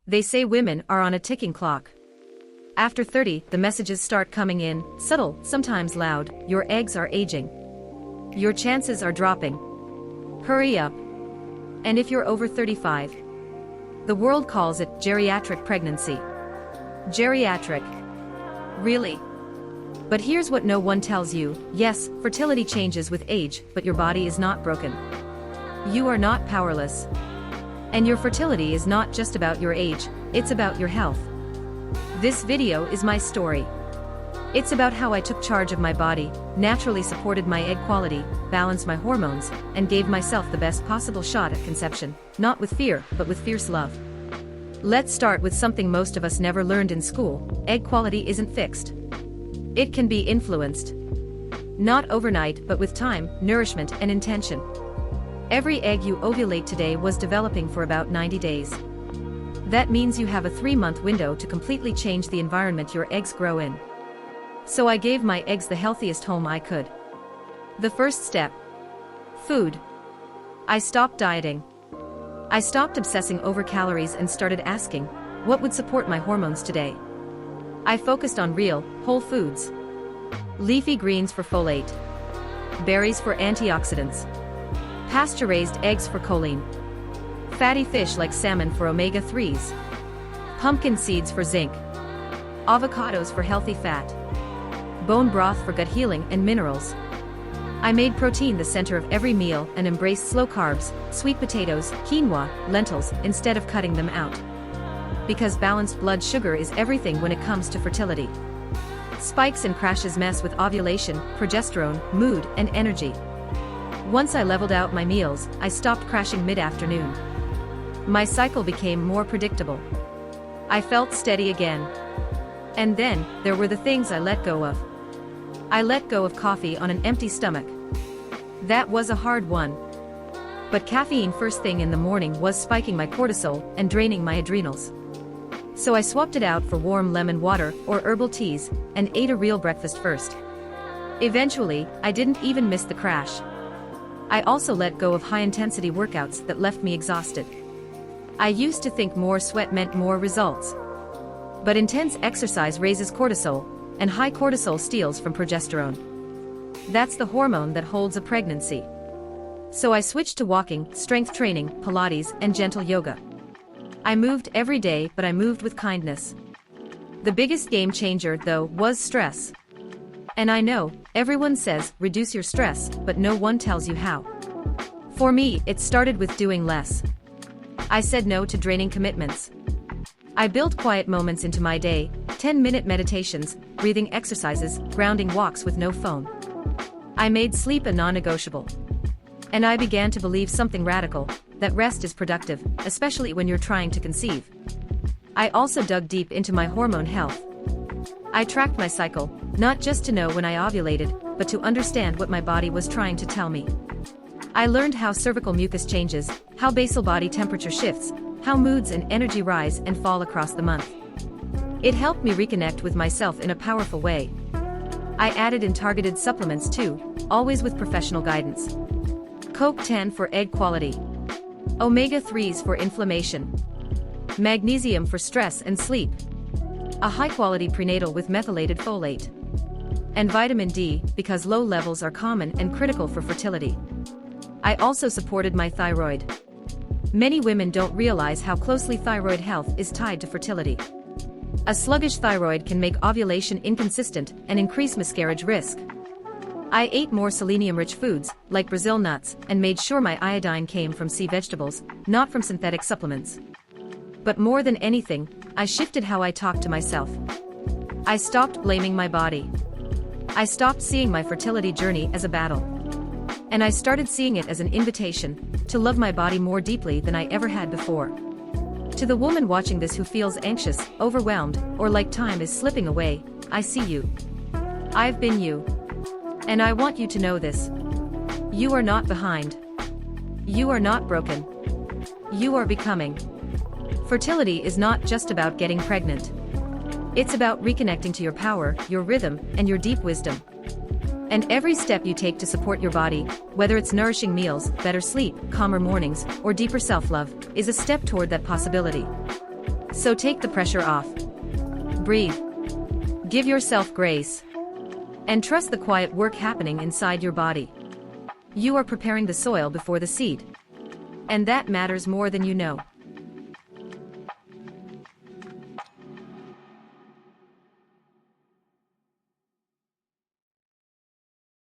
They say women are on a ticking clock. After 30, the messages start coming in, subtle, sometimes loud. Your eggs are aging. Your chances are dropping. Hurry up. And if you're over 35, the world calls it geriatric pregnancy. Geriatric. Really? But here's what no one tells you. Yes, fertility changes with age, but your body is not broken. You are not powerless. And your fertility is not just about your age, it's about your health. This video is my story. It's about how I took charge of my body, naturally supported my egg quality, balanced my hormones, and gave myself the best possible shot at conception, not with fear, but with fierce love. Let's start with something most of us never learned in school. Egg quality isn't fixed. It can be influenced. Not overnight, but with time, nourishment, and intention. Every egg you ovulate today was developing for about 90 days. That means you have a 3-month window to completely change the environment your eggs grow in. So I gave my eggs the healthiest home I could. The first step. Food. I stopped dieting. I stopped obsessing over calories and started asking, what would support my hormones today? I focused on real, whole foods. Leafy greens for folate. Berries for antioxidants. Pasture-raised eggs for choline. Fatty fish like salmon for omega-3s. Pumpkin seeds for zinc. Avocados for healthy fat. Bone broth for gut healing and minerals. I made protein the center of every meal and embraced slow carbs, sweet potatoes, quinoa, lentils, instead of cutting them out. Because balanced blood sugar is everything when it comes to fertility. Spikes and crashes mess with ovulation, progesterone, mood, and energy. Once I leveled out my meals, I stopped crashing mid-afternoon. My cycle became more predictable. I felt steady again. And then, there were the things I let go of. I let go of coffee on an empty stomach. That was a hard one. But caffeine first thing in the morning was spiking my cortisol and draining my adrenals. So I swapped it out for warm lemon water or herbal teas, and ate a real breakfast first. Eventually, I didn't even miss the crash. I also let go of high-intensity workouts that left me exhausted. I used to think more sweat meant more results. But intense exercise raises cortisol, and high cortisol steals from progesterone. That's the hormone that holds a pregnancy. So I switched to walking, strength training, Pilates, and gentle yoga. I moved every day, but I moved with kindness. The biggest game changer, though, was stress. And I know, everyone says, reduce your stress, but no one tells you how. For me, it started with doing less. I said no to draining commitments. I built quiet moments into my day, 10-minute meditations, breathing exercises, grounding walks with no phone. I made sleep a non-negotiable. And I began to believe something radical, that rest is productive, especially when you're trying to conceive. I also dug deep into my hormone health. I tracked my cycle, not just to know when I ovulated, but to understand what my body was trying to tell me. I learned how cervical mucus changes, how basal body temperature shifts, how moods and energy rise and fall across the month. It helped me reconnect with myself in a powerful way. I added in targeted supplements too, always with professional guidance. CoQ10 for egg quality. Omega-3s for inflammation. Magnesium for stress and sleep. A high-quality prenatal with methylated folate. And vitamin D, because low levels are common and critical for fertility. I also supported my thyroid. Many women don't realize how closely thyroid health is tied to fertility. A sluggish thyroid can make ovulation inconsistent and increase miscarriage risk. I ate more selenium-rich foods, like Brazil nuts, and made sure my iodine came from sea vegetables, not from synthetic supplements. But more than anything, I shifted how I talked to myself. I stopped blaming my body. I stopped seeing my fertility journey as a battle. And I started seeing it as an invitation to love my body more deeply than I ever had before. To the woman watching this who feels anxious, overwhelmed, or like time is slipping away, I see you. I've been you. And I want you to know this. You are not behind. You are not broken. You are becoming. Fertility is not just about getting pregnant. It's about reconnecting to your power, your rhythm, and your deep wisdom. And every step you take to support your body, whether it's nourishing meals, better sleep, calmer mornings, or deeper self-love, is a step toward that possibility. So take the pressure off. Breathe. Give yourself grace. And trust the quiet work happening inside your body. You are preparing the soil before the seed. And that matters more than you know.